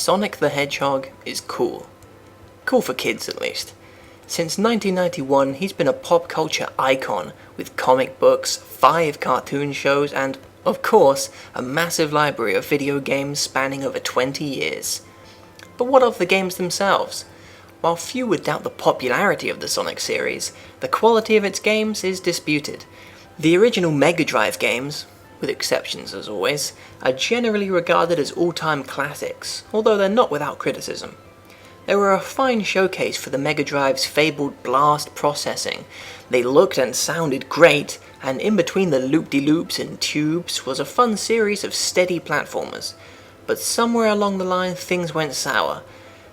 Sonic the Hedgehog is cool. Cool for kids, at least. Since 1991, he's been a pop culture icon, with comic books, 5 cartoon shows, and, of course, a massive library of video games spanning over 20 years. But what of the games themselves? While few would doubt the popularity of the Sonic series, the quality of its games is disputed. The original Mega Drive games, with exceptions as always, are generally regarded as all-time classics, although they're not without criticism. They were a fine showcase for the Mega Drive's fabled blast processing. They looked and sounded great, and in between the loop-de-loops and tubes was a fun series of steady platformers. But somewhere along the line things went sour,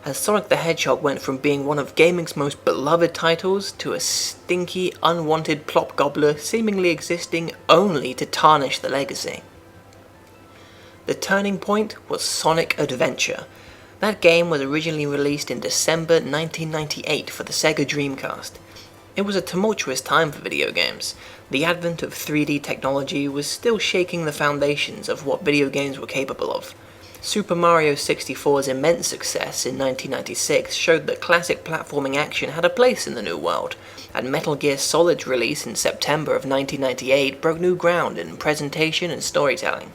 as Sonic the Hedgehog went from being one of gaming's most beloved titles to a stinky, unwanted plop gobbler seemingly existing only to tarnish the legacy. The turning point was Sonic Adventure. That game was originally released in December 1998 for the SEGA Dreamcast. It was a tumultuous time for video games. The advent of 3D technology was still shaking the foundations of what video games were capable of. Super Mario 64's immense success in 1996 showed that classic platforming action had a place in the new world, and Metal Gear Solid's release in September of 1998 broke new ground in presentation and storytelling.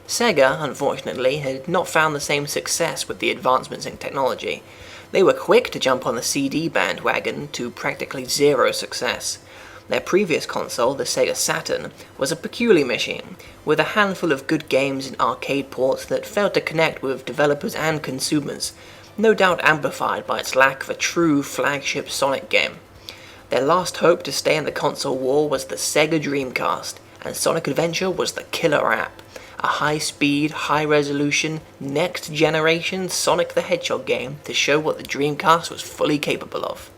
SEGA, unfortunately, had not found the same success with the advancements in technology. They were quick to jump on the CD bandwagon to practically zero success. Their previous console, the Sega Saturn, was a peculiar machine, with a handful of good games and arcade ports that failed to connect with developers and consumers, no doubt amplified by its lack of a true flagship Sonic game. Their last hope to stay in the console war was the Sega Dreamcast, and Sonic Adventure was the killer app, a high-speed, high-resolution, next-generation Sonic the Hedgehog game to show what the Dreamcast was fully capable of.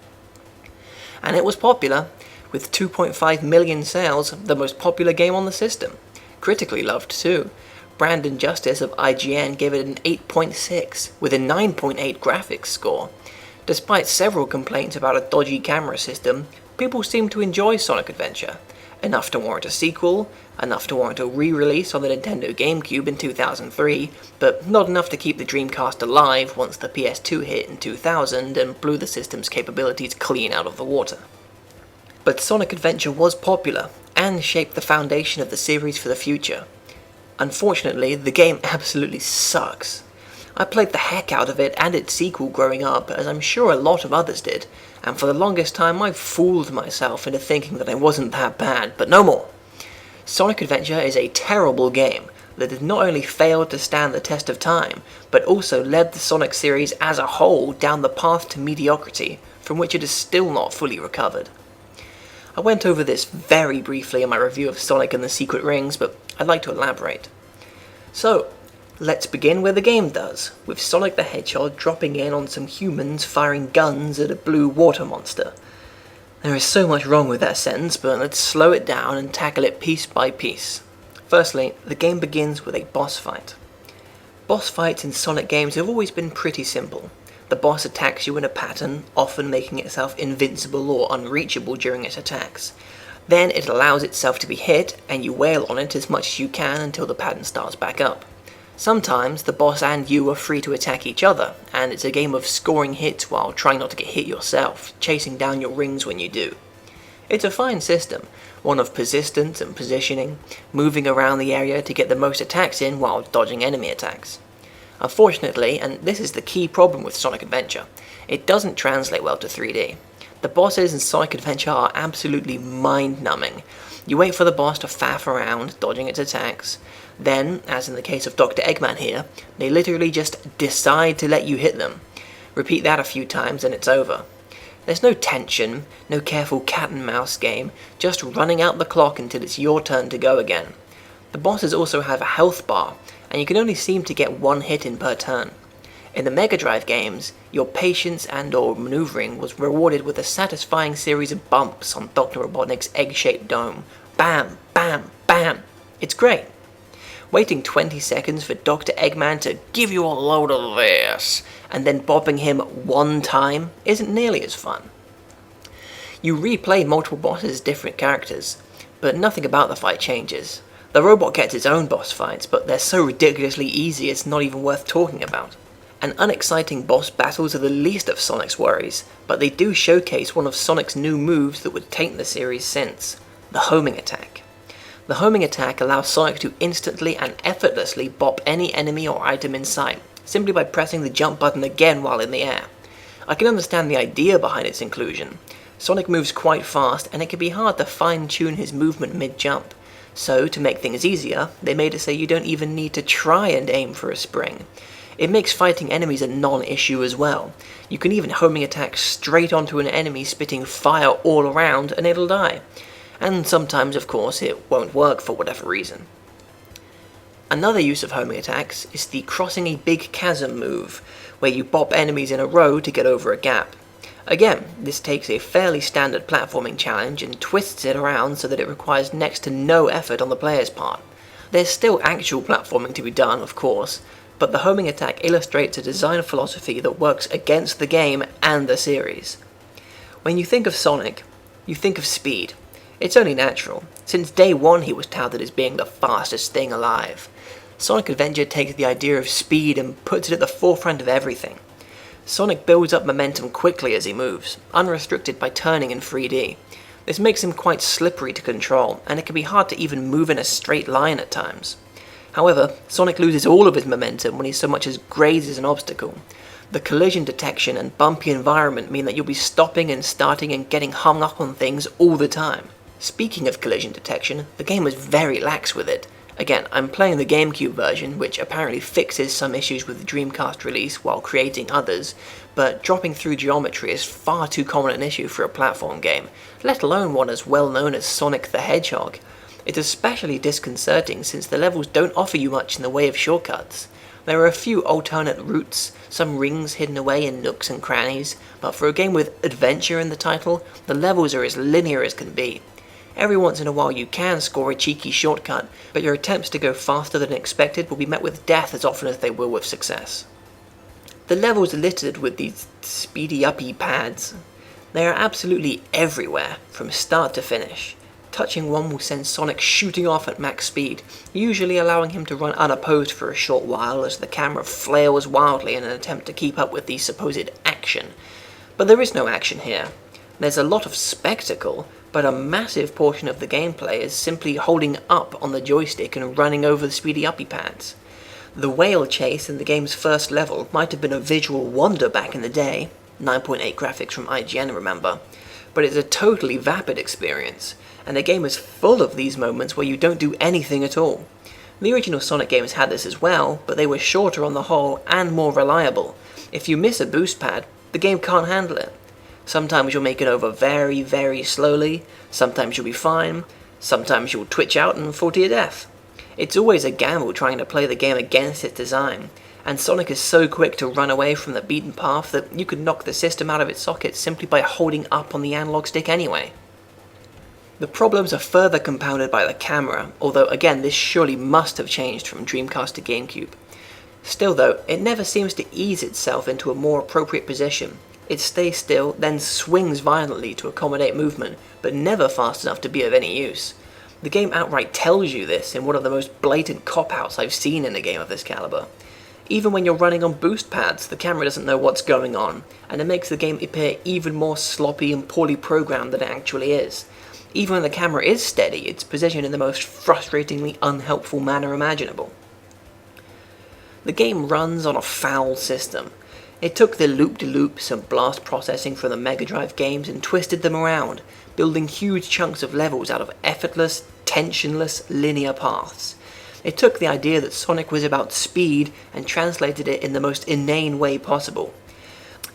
And it was popular. With 2.5 million sales, the most popular game on the system. Critically loved too. Brandon Justice of IGN gave it an 8.6, with a 9.8 graphics score. Despite several complaints about a dodgy camera system, people seemed to enjoy Sonic Adventure. Enough to warrant a sequel, enough to warrant a re-release on the Nintendo GameCube in 2003, but not enough to keep the Dreamcast alive once the PS2 hit in 2000 and blew the system's capabilities clean out of the water. But Sonic Adventure was popular, and shaped the foundation of the series for the future. Unfortunately, the game absolutely sucks. I played the heck out of it and its sequel growing up, as I'm sure a lot of others did, and for the longest time I fooled myself into thinking that it wasn't that bad, but no more. Sonic Adventure is a terrible game that has not only failed to stand the test of time, but also led the Sonic series as a whole down the path to mediocrity, from which it is still not fully recovered. I went over this very briefly in my review of Sonic and the Secret Rings, but I'd like to elaborate. So, let's begin where the game does, with Sonic the Hedgehog dropping in on some humans firing guns at a blue water monster. There is so much wrong with that sentence, but let's slow it down and tackle it piece by piece. Firstly, the game begins with a boss fight. Boss fights in Sonic games have always been pretty simple. The boss attacks you in a pattern, often making itself invincible or unreachable during its attacks. Then it allows itself to be hit, and you wail on it as much as you can until the pattern starts back up. Sometimes the boss and you are free to attack each other, and it's a game of scoring hits while trying not to get hit yourself, chasing down your rings when you do. It's a fine system, one of persistence and positioning, moving around the area to get the most attacks in while dodging enemy attacks. Unfortunately, and this is the key problem with Sonic Adventure, it doesn't translate well to 3D. The bosses in Sonic Adventure are absolutely mind-numbing. You wait for the boss to faff around, dodging its attacks. Then, as in the case of Dr. Eggman here, they literally just decide to let you hit them. Repeat that a few times and it's over. There's no tension, no careful cat and mouse game, just running out the clock until it's your turn to go again. The bosses also have a health bar, and you can only seem to get one hit in per turn. In the Mega Drive games, your patience and/or maneuvering was rewarded with a satisfying series of bumps on Dr. Robotnik's egg-shaped dome. Bam, bam, bam! It's great! Waiting 20 seconds for Dr. Eggman to give you a load of this, and then bopping him one time isn't nearly as fun. You replay multiple bosses as different characters, but nothing about the fight changes. The robot gets its own boss fights, but they're so ridiculously easy it's not even worth talking about. And unexciting boss battles are the least of Sonic's worries, but they do showcase one of Sonic's new moves that would taint the series since: the homing attack. The homing attack allows Sonic to instantly and effortlessly bop any enemy or item in sight, simply by pressing the jump button again while in the air. I can understand the idea behind its inclusion. Sonic moves quite fast, and it can be hard to fine-tune his movement mid-jump. So, to make things easier, they made it so you don't even need to try and aim for a spring. It makes fighting enemies a non-issue as well. You can even homing attack straight onto an enemy spitting fire all around and it'll die. And sometimes, of course, it won't work for whatever reason. Another use of homing attacks is the crossing a big chasm move, where you bop enemies in a row to get over a gap. Again, this takes a fairly standard platforming challenge and twists it around so that it requires next to no effort on the player's part. There's still actual platforming to be done, of course, but the homing attack illustrates a design philosophy that works against the game and the series. When you think of Sonic, you think of speed. It's only natural. Since day one he was touted as being the fastest thing alive. Sonic Adventure takes the idea of speed and puts it at the forefront of everything. Sonic builds up momentum quickly as he moves, unrestricted by turning in 3D. This makes him quite slippery to control, and it can be hard to even move in a straight line at times. However, Sonic loses all of his momentum when he so much as grazes an obstacle. The collision detection and bumpy environment mean that you'll be stopping and starting and getting hung up on things all the time. Speaking of collision detection, the game was very lax with it. Again, I'm playing the GameCube version, which apparently fixes some issues with the Dreamcast release while creating others, but dropping through geometry is far too common an issue for a platform game, let alone one as well known as Sonic the Hedgehog. It's especially disconcerting since the levels don't offer you much in the way of shortcuts. There are a few alternate routes, some rings hidden away in nooks and crannies, but for a game with adventure in the title, the levels are as linear as can be. Every once in a while you can score a cheeky shortcut, but your attempts to go faster than expected will be met with death as often as they will with success. The levels are littered with these speedy-uppy pads. They are absolutely everywhere, from start to finish. Touching one will send Sonic shooting off at max speed, usually allowing him to run unopposed for a short while as the camera flails wildly in an attempt to keep up with the supposed action. But there is no action here. There's a lot of spectacle, but a massive portion of the gameplay is simply holding up on the joystick and running over the speedy uppy pads. The whale chase in the game's first level might have been a visual wonder back in the day, 9.8 graphics from IGN remember, but it's a totally vapid experience, and the game is full of these moments where you don't do anything at all. The original Sonic games had this as well, but they were shorter on the whole and more reliable. If you miss a boost pad, the game can't handle it. Sometimes you'll make it over very, very slowly, sometimes you'll be fine, sometimes you'll twitch out and fall to your death. It's always a gamble trying to play the game against its design, and Sonic is so quick to run away from the beaten path that you could knock the system out of its socket simply by holding up on the analog stick anyway. The problems are further compounded by the camera, although again this surely must have changed from Dreamcast to GameCube. Still though, it never seems to ease itself into a more appropriate position. It stays still, then swings violently to accommodate movement, but never fast enough to be of any use. The game outright tells you this in one of the most blatant cop-outs I've seen in a game of this caliber. Even when you're running on boost pads, the camera doesn't know what's going on, and it makes the game appear even more sloppy and poorly programmed than it actually is. Even when the camera is steady, it's positioned in the most frustratingly unhelpful manner imaginable. The game runs on a foul system. It took the loop-de-loops and blast processing from the Mega Drive games and twisted them around, building huge chunks of levels out of effortless, tensionless, linear paths. It took the idea that Sonic was about speed and translated it in the most inane way possible.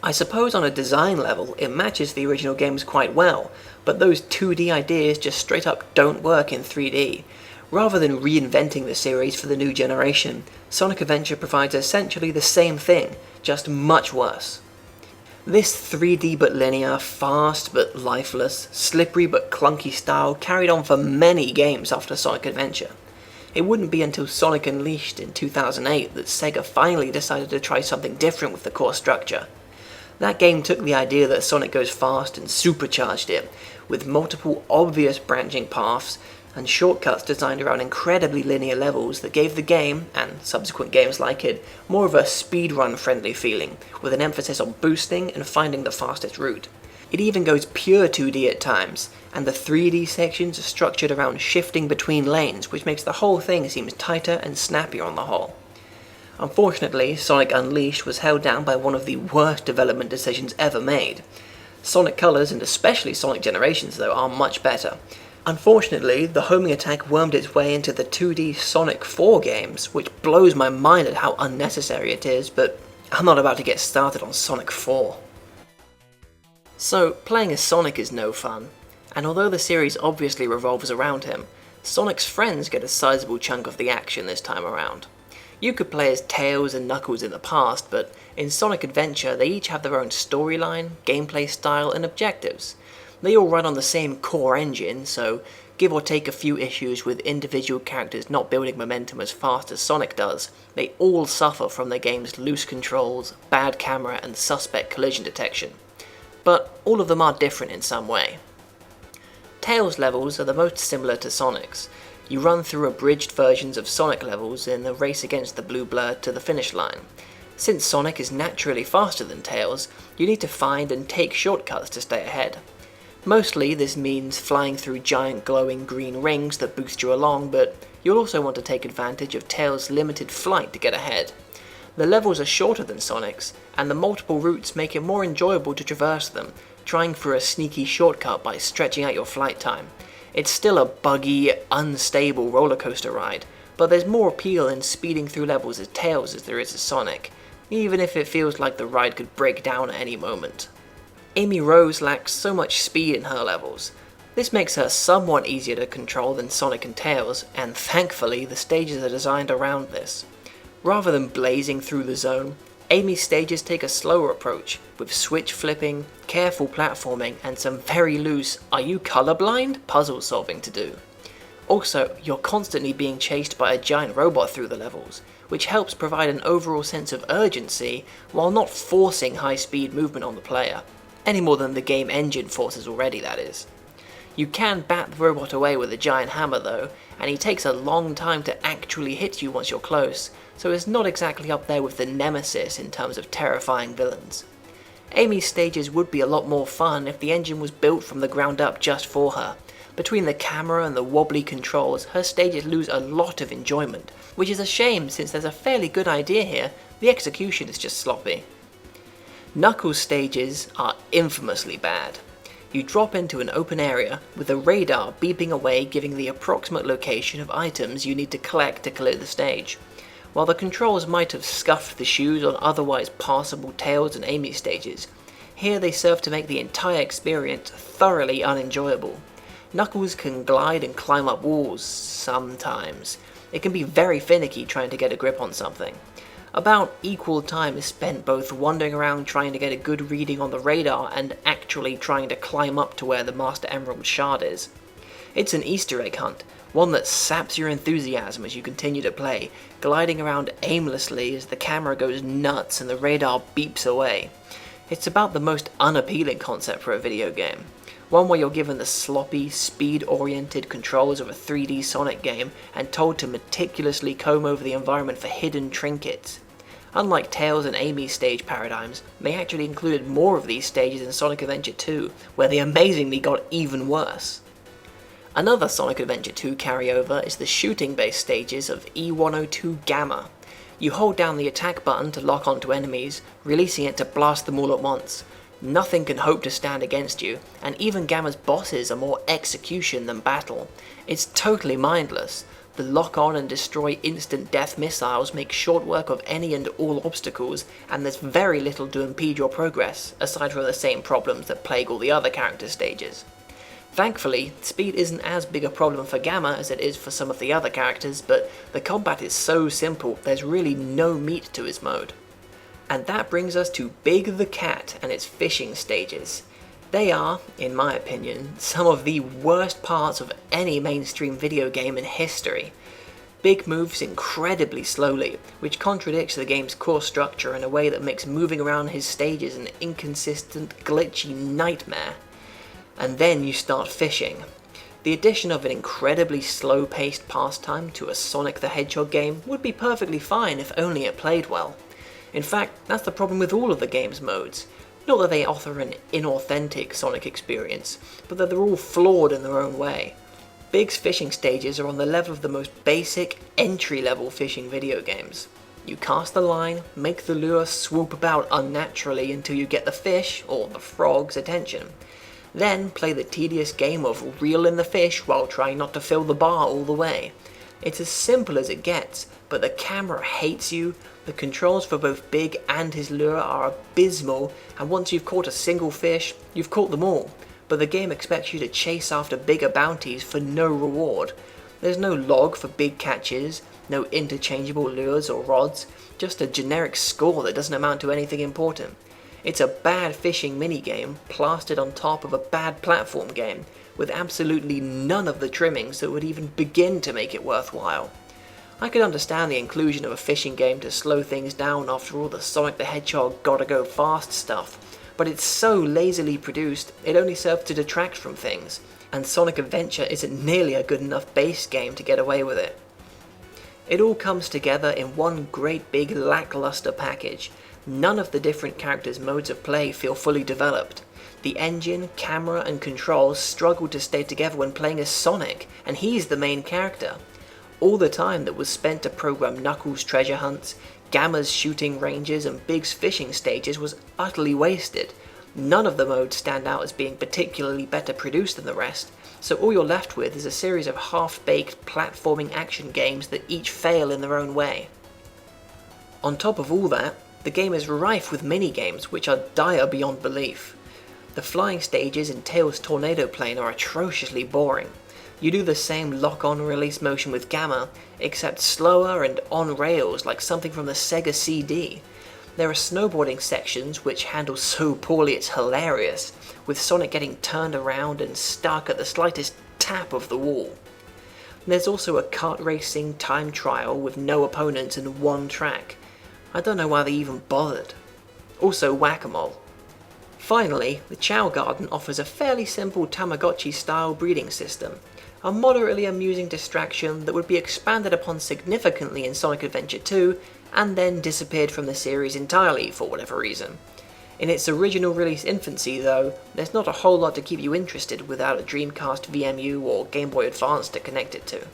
I suppose on a design level it matches the original games quite well, but those 2D ideas just straight up don't work in 3D. Rather than reinventing the series for the new generation, Sonic Adventure provides essentially the same thing, just much worse. This 3D but linear, fast but lifeless, slippery but clunky style carried on for many games after Sonic Adventure. It wouldn't be until Sonic Unleashed in 2008 that Sega finally decided to try something different with the core structure. That game took the idea that Sonic goes fast and supercharged it, with multiple obvious branching paths, and shortcuts designed around incredibly linear levels that gave the game, and subsequent games like it, more of a speedrun friendly feeling, with an emphasis on boosting and finding the fastest route. It even goes pure 2D at times, and the 3D sections are structured around shifting between lanes, which makes the whole thing seem tighter and snappier on the whole. Unfortunately, Sonic Unleashed was held down by one of the worst development decisions ever made. Sonic Colors, and especially Sonic Generations though, are much better. Unfortunately, the homing attack wormed its way into the 2D Sonic 4 games, which blows my mind at how unnecessary it is, but I'm not about to get started on Sonic 4. So, playing as Sonic is no fun, and although the series obviously revolves around him, Sonic's friends get a sizable chunk of the action this time around. You could play as Tails and Knuckles in the past, but in Sonic Adventure they each have their own storyline, gameplay style, and objectives. They all run on the same core engine, so give or take a few issues with individual characters not building momentum as fast as Sonic does, they all suffer from the game's loose controls, bad camera, and suspect collision detection. But all of them are different in some way. Tails levels are the most similar to Sonic's. You run through abridged versions of Sonic levels in a race against the blue blur to the finish line. Since Sonic is naturally faster than Tails, you need to find and take shortcuts to stay ahead. Mostly this means flying through giant glowing green rings that boost you along, but you'll also want to take advantage of Tails' limited flight to get ahead. The levels are shorter than Sonic's, and the multiple routes make it more enjoyable to traverse them, trying for a sneaky shortcut by stretching out your flight time. It's still a buggy, unstable roller coaster ride, but there's more appeal in speeding through levels as Tails as there is as Sonic, even if it feels like the ride could break down at any moment. Amy Rose lacks so much speed in her levels. This makes her somewhat easier to control than Sonic and Tails, and thankfully the stages are designed around this. Rather than blazing through the zone, Amy's stages take a slower approach, with switch flipping, careful platforming, and some very loose "are you colorblind?" puzzle solving to do. Also, you're constantly being chased by a giant robot through the levels, which helps provide an overall sense of urgency while not forcing high-speed movement on the player, any more than the game engine forces already, that is. You can bat the robot away with a giant hammer though, and he takes a long time to actually hit you once you're close, so it's not exactly up there with the Nemesis in terms of terrifying villains. Amy's stages would be a lot more fun if the engine was built from the ground up just for her. Between the camera and the wobbly controls, her stages lose a lot of enjoyment, which is a shame since there's a fairly good idea here, the execution is just sloppy. Knuckles stages are infamously bad. You drop into an open area with a radar beeping away giving the approximate location of items you need to collect to clear the stage. While the controls might have scuffed the shoes on otherwise passable Tails and Amy stages, here they serve to make the entire experience thoroughly unenjoyable. Knuckles can glide and climb up walls sometimes. It can be very finicky trying to get a grip on something. About equal time is spent both wandering around trying to get a good reading on the radar and actually trying to climb up to where the Master Emerald shard is. It's an Easter egg hunt, one that saps your enthusiasm as you continue to play, gliding around aimlessly as the camera goes nuts and the radar beeps away. It's about the most unappealing concept for a video game. One where you're given the sloppy, speed-oriented controls of a 3D Sonic game and told to meticulously comb over the environment for hidden trinkets. Unlike Tails and Amy's stage paradigms, they actually included more of these stages in Sonic Adventure 2, where they amazingly got even worse. Another Sonic Adventure 2 carryover is the shooting-based stages of E102 Gamma. You hold down the attack button to lock onto enemies, releasing it to blast them all at once. Nothing can hope to stand against you, and even Gamma's bosses are more execution than battle. It's totally mindless. The lock-on and destroy instant death missiles make short work of any and all obstacles, and there's very little to impede your progress, aside from the same problems that plague all the other character stages. Thankfully, speed isn't as big a problem for Gamma as it is for some of the other characters, but the combat is so simple, there's really no meat to his mode. And that brings us to Big the Cat and its fishing stages. They are, in my opinion, some of the worst parts of any mainstream video game in history. Big moves incredibly slowly, which contradicts the game's core structure in a way that makes moving around his stages an inconsistent, glitchy nightmare. And then you start fishing. The addition of an incredibly slow-paced pastime to a Sonic the Hedgehog game would be perfectly fine if only it played well. In fact, that's the problem with all of the game's modes. Not that they offer an inauthentic Sonic experience, but that they're all flawed in their own way. Big's fishing stages are on the level of the most basic, entry-level fishing video games. You cast the line, make the lure swoop about unnaturally until you get the fish, or the frog's, attention. Then play the tedious game of reel in the fish while trying not to fill the bar all the way. It's as simple as it gets, but the camera hates you, the controls for both Big and his lure are abysmal, and once you've caught a single fish, you've caught them all. But the game expects you to chase after bigger bounties for no reward. There's no log for big catches, no interchangeable lures or rods, just a generic score that doesn't amount to anything important. It's a bad fishing minigame plastered on top of a bad platform game, with absolutely none of the trimmings that would even begin to make it worthwhile. I could understand the inclusion of a fishing game to slow things down after all the Sonic the Hedgehog gotta go fast stuff, but it's so lazily produced it only serves to detract from things, and Sonic Adventure isn't nearly a good enough base game to get away with it. It all comes together in one great big lackluster package. None of the different characters' modes of play feel fully developed. The engine, camera, and controls struggle to stay together when playing as Sonic, and he's the main character. All the time that was spent to program Knuckles' treasure hunts, Gamma's shooting ranges, and Big's fishing stages was utterly wasted. None of the modes stand out as being particularly better produced than the rest, so all you're left with is a series of half-baked platforming action games that each fail in their own way. On top of all that, the game is rife with minigames which are dire beyond belief. The flying stages in Tails' Tornado Plane are atrociously boring. You do the same lock-on release motion with Gamma, except slower and on rails like something from the SEGA CD. There are snowboarding sections which handle so poorly it's hilarious, with Sonic getting turned around and stuck at the slightest tap of the wall. There's also a kart racing time trial with no opponents and one track. I don't know why they even bothered. Also Whack-A-Mole. Finally, the Chow Garden offers a fairly simple Tamagotchi-style breeding system, a moderately amusing distraction that would be expanded upon significantly in Sonic Adventure 2, and then disappeared from the series entirely for whatever reason. In its original release infancy though, there's not a whole lot to keep you interested without a Dreamcast VMU or Game Boy Advance to connect it to.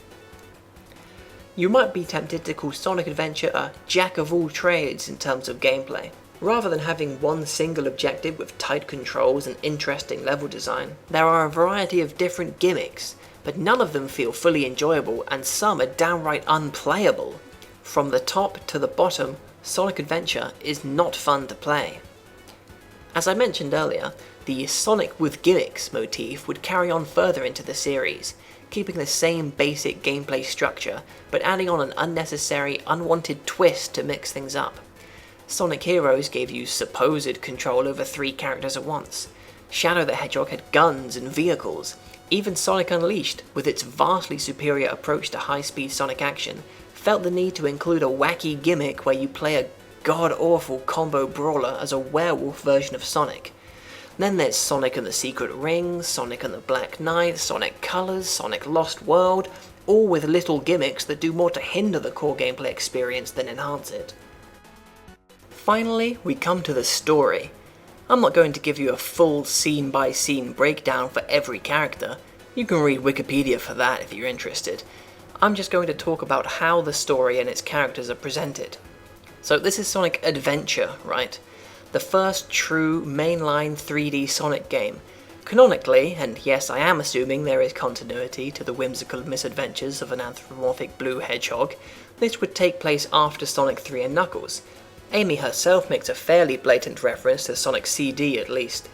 You might be tempted to call Sonic Adventure a jack-of-all-trades in terms of gameplay. Rather than having one single objective with tight controls and interesting level design, there are a variety of different gimmicks, but none of them feel fully enjoyable and some are downright unplayable. From the top to the bottom, Sonic Adventure is not fun to play. As I mentioned earlier, the Sonic with gimmicks motif would carry on further into the series, keeping the same basic gameplay structure, but adding on an unnecessary, unwanted twist to mix things up. Sonic Heroes gave you supposed control over 3 characters at once. Shadow the Hedgehog had guns and vehicles. Even Sonic Unleashed, with its vastly superior approach to high-speed Sonic action, felt the need to include a wacky gimmick where you play a god-awful combo brawler as a werewolf version of Sonic. Then there's Sonic and the Secret Ring, Sonic and the Black Knight, Sonic Colors, Sonic Lost World, all with little gimmicks that do more to hinder the core gameplay experience than enhance it. Finally, we come to the story. I'm not going to give you a full scene-by-scene breakdown for every character. You can read Wikipedia for that if you're interested. I'm just going to talk about how the story and its characters are presented. So this is Sonic Adventure, right? The first true mainline 3D Sonic game. Canonically, and yes I am assuming there is continuity to the whimsical misadventures of an anthropomorphic blue hedgehog, this would take place after Sonic 3 and Knuckles. Amy herself makes a fairly blatant reference to Sonic CD at least.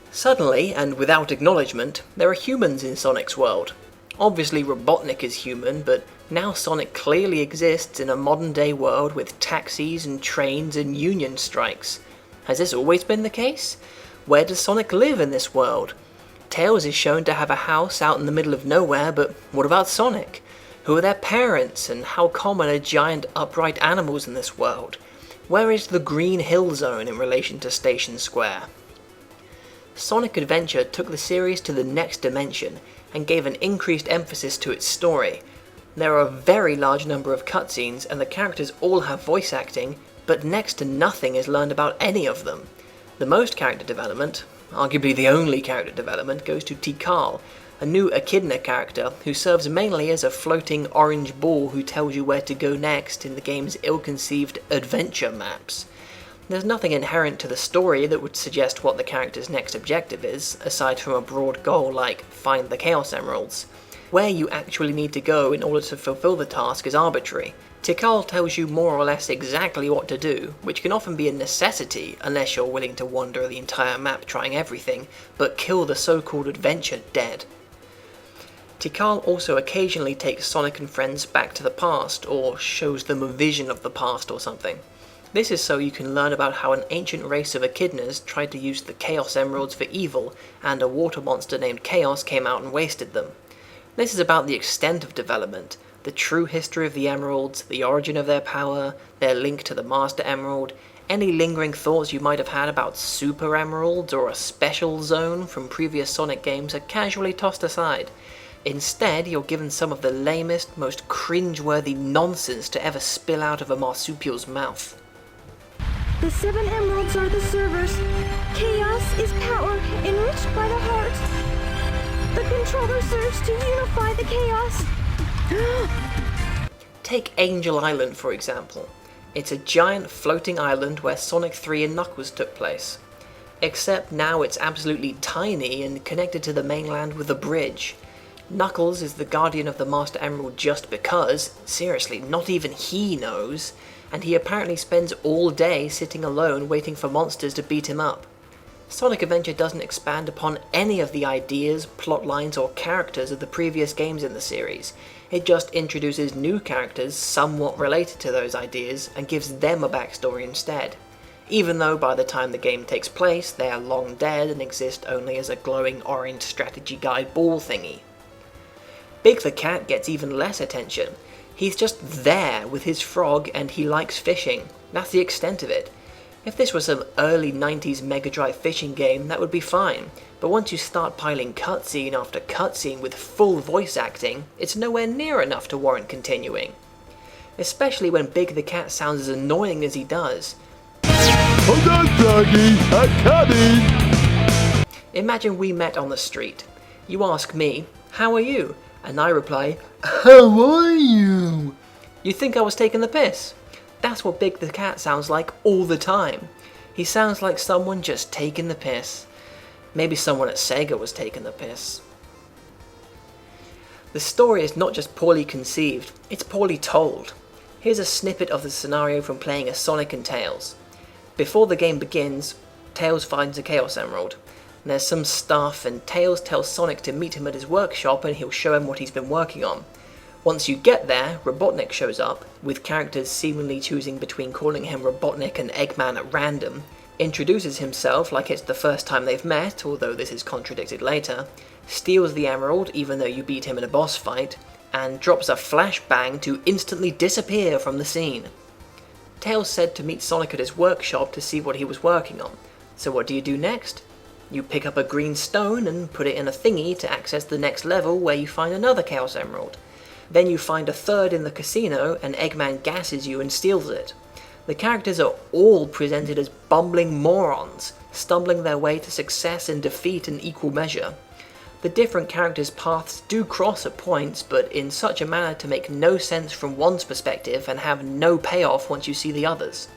Suddenly, and without acknowledgement, there are humans in Sonic's world. Obviously Robotnik is human, but now Sonic clearly exists in a modern-day world with taxis and trains and union strikes. Has this always been the case? Where does Sonic live in this world? Tails is shown to have a house out in the middle of nowhere, but what about Sonic? Who are their parents, and how common are giant upright animals in this world? Where is the Green Hill Zone in relation to Station Square? Sonic Adventure took the series to the next dimension, and gave an increased emphasis to its story. There are a very large number of cutscenes, and the characters all have voice acting, but next to nothing is learned about any of them. The most character development, arguably the only character development, goes to Tikal, a new Echidna character who serves mainly as a floating orange ball who tells you where to go next in the game's ill-conceived adventure maps. There's nothing inherent to the story that would suggest what the character's next objective is, aside from a broad goal like find the Chaos Emeralds. Where you actually need to go in order to fulfill the task is arbitrary. Tikal tells you more or less exactly what to do, which can often be a necessity unless you're willing to wander the entire map trying everything, but kill the so-called adventure dead. Tikal also occasionally takes Sonic and friends back to the past, or shows them a vision of the past or something. This is so you can learn about how an ancient race of echidnas tried to use the Chaos Emeralds for evil, and a water monster named Chaos came out and wasted them. This is about the extent of development, the true history of the emeralds, the origin of their power, their link to the Master Emerald, any lingering thoughts you might have had about Super Emeralds or a Special Zone from previous Sonic games are casually tossed aside. Instead, you're given some of the lamest, most cringe-worthy nonsense to ever spill out of a marsupial's mouth. The 7 emeralds are the servers. Chaos is power enriched by the heart. The controller serves to unify the chaos. Take Angel Island, for example. It's a giant floating island where Sonic 3 and Knuckles took place. Except now it's absolutely tiny and connected to the mainland with a bridge. Knuckles is the guardian of the Master Emerald just because, seriously, not even he knows, and he apparently spends all day sitting alone waiting for monsters to beat him up. Sonic Adventure doesn't expand upon any of the ideas, plotlines, or characters of the previous games in the series. It just introduces new characters somewhat related to those ideas and gives them a backstory instead, even though by the time the game takes place they are long dead and exist only as a glowing orange strategy guide ball thingy. Big the Cat gets even less attention. He's just there with his frog and he likes fishing. That's the extent of it. If this was some early 90s Mega Drive fishing game, that would be fine, but once you start piling cutscene after cutscene with full voice acting, it's nowhere near enough to warrant continuing. Especially when Big the Cat sounds as annoying as he does. Hold on, Froggy, I'm coming! Imagine we met on the street. You ask me, how are you? And I reply, how are you? You think I was taking the piss? That's what Big the Cat sounds like all the time. He sounds like someone just taking the piss. Maybe someone at SEGA was taking the piss. The story is not just poorly conceived, it's poorly told. Here's a snippet of the scenario from playing as Sonic and Tails. Before the game begins, Tails finds a Chaos Emerald. There's some stuff and Tails tells Sonic to meet him at his workshop and he'll show him what he's been working on. Once you get there, Robotnik shows up, with characters seemingly choosing between calling him Robotnik and Eggman at random, introduces himself like it's the first time they've met, although this is contradicted later, steals the emerald even though you beat him in a boss fight, and drops a flashbang to instantly disappear from the scene. Tails said to meet Sonic at his workshop to see what he was working on, so what do you do next? You pick up a green stone and put it in a thingy to access the next level where you find another Chaos Emerald. Then you find a third in the casino and Eggman gasses you and steals it. The characters are all presented as bumbling morons, stumbling their way to success and defeat in equal measure. The different characters' paths do cross at points, but in such a manner to make no sense from one's perspective and have no payoff once you see the others.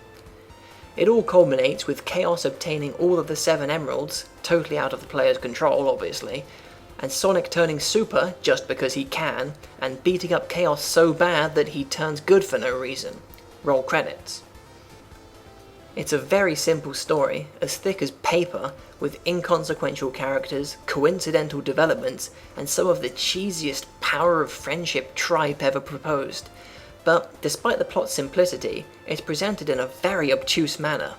It all culminates with Chaos obtaining all of the 7 emeralds, totally out of the player's control obviously, and Sonic turning super just because he can, and beating up Chaos so bad that he turns good for no reason. Roll credits. It's a very simple story, as thick as paper, with inconsequential characters, coincidental developments, and some of the cheesiest power of friendship tripe ever proposed. But despite the plot's simplicity, it's presented in a very obtuse manner.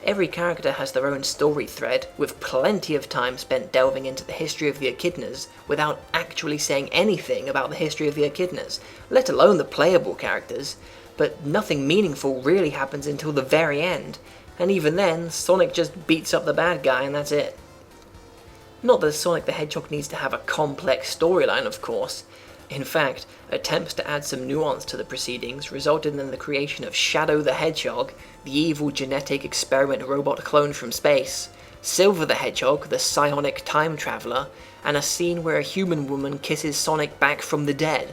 Every character has their own story thread, with plenty of time spent delving into the history of the Echidnas without actually saying anything about the history of the Echidnas, let alone the playable characters, but nothing meaningful really happens until the very end, and even then, Sonic just beats up the bad guy and that's it. Not that Sonic the Hedgehog needs to have a complex storyline, of course. In fact, attempts to add some nuance to the proceedings resulted in the creation of Shadow the Hedgehog, the evil genetic experiment robot clone from space, Silver the Hedgehog, the psionic time traveler, and a scene where a human woman kisses Sonic back from the dead.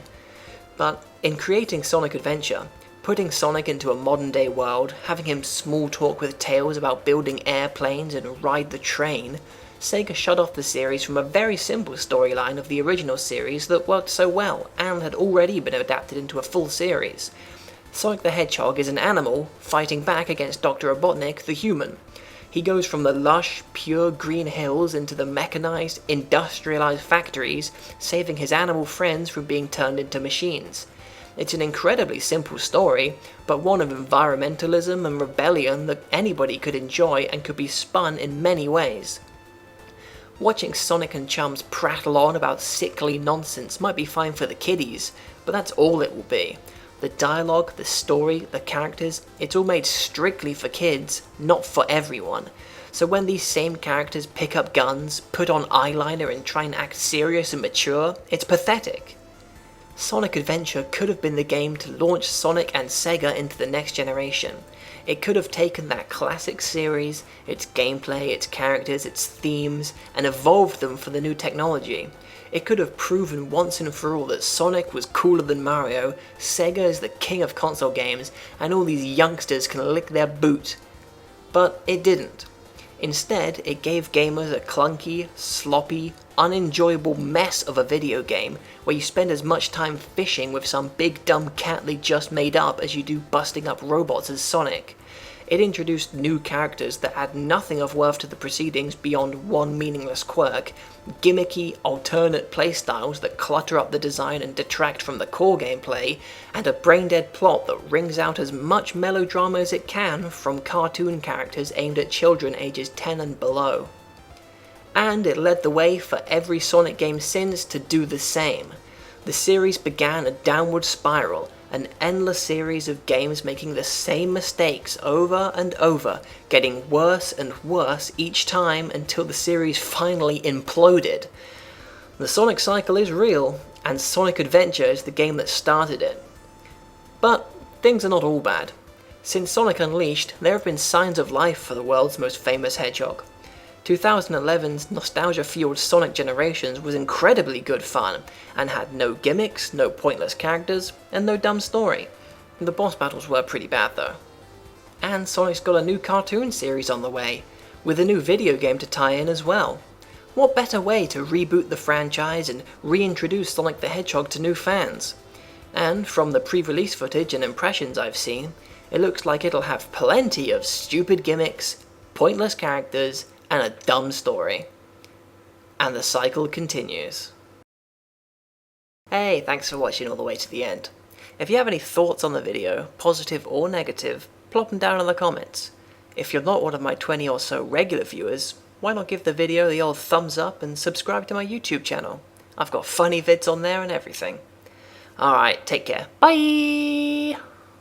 But in creating Sonic Adventure, putting Sonic into a modern-day world, having him small talk with Tails about building airplanes and ride the train, Sega shut off the series from a very simple storyline of the original series that worked so well and had already been adapted into a full series. Sonic the Hedgehog is an animal fighting back against Dr. Robotnik, the human. He goes from the lush, pure green hills into the mechanized, industrialized factories, saving his animal friends from being turned into machines. It's an incredibly simple story, but one of environmentalism and rebellion that anybody could enjoy and could be spun in many ways. Watching Sonic and chums prattle on about sickly nonsense might be fine for the kiddies, but that's all it will be. The dialogue, the story, the characters, it's all made strictly for kids, not for everyone. So when these same characters pick up guns, put on eyeliner and try and act serious and mature, it's pathetic. Sonic Adventure could have been the game to launch Sonic and Sega into the next generation. It could have taken that classic series, its gameplay, its characters, its themes, and evolved them for the new technology. It could have proven once and for all that Sonic was cooler than Mario, Sega is the king of console games, and all these youngsters can lick their boot. But it didn't. Instead, it gave gamers a clunky, sloppy, unenjoyable mess of a video game where you spend as much time fishing with some big dumb cat they just made up as you do busting up robots as Sonic. It introduced new characters that add nothing of worth to the proceedings beyond one meaningless quirk, gimmicky, alternate playstyles that clutter up the design and detract from the core gameplay, and a brain-dead plot that wrings out as much melodrama as it can from cartoon characters aimed at children ages 10 and below. And it led the way for every Sonic game since to do the same. The series began a downward spiral, an endless series of games making the same mistakes over and over, getting worse and worse each time until the series finally imploded. The Sonic cycle is real, and Sonic Adventure is the game that started it. But things are not all bad. Since Sonic Unleashed, there have been signs of life for the world's most famous hedgehog. 2011's nostalgia-fueled Sonic Generations was incredibly good fun, and had no gimmicks, no pointless characters, and no dumb story. The boss battles were pretty bad though. And Sonic's got a new cartoon series on the way, with a new video game to tie in as well. What better way to reboot the franchise and reintroduce Sonic the Hedgehog to new fans? And from the pre-release footage and impressions I've seen, it looks like it'll have plenty of stupid gimmicks, pointless characters, and a dumb story. And the cycle continues. Hey, thanks for watching all the way to the end. If you have any thoughts on the video, positive or negative, plop them down in the comments. If you're not one of my 20 or so regular viewers, why not give the video the old thumbs up and subscribe to my YouTube channel? I've got funny vids on there and everything. Alright, take care. Bye!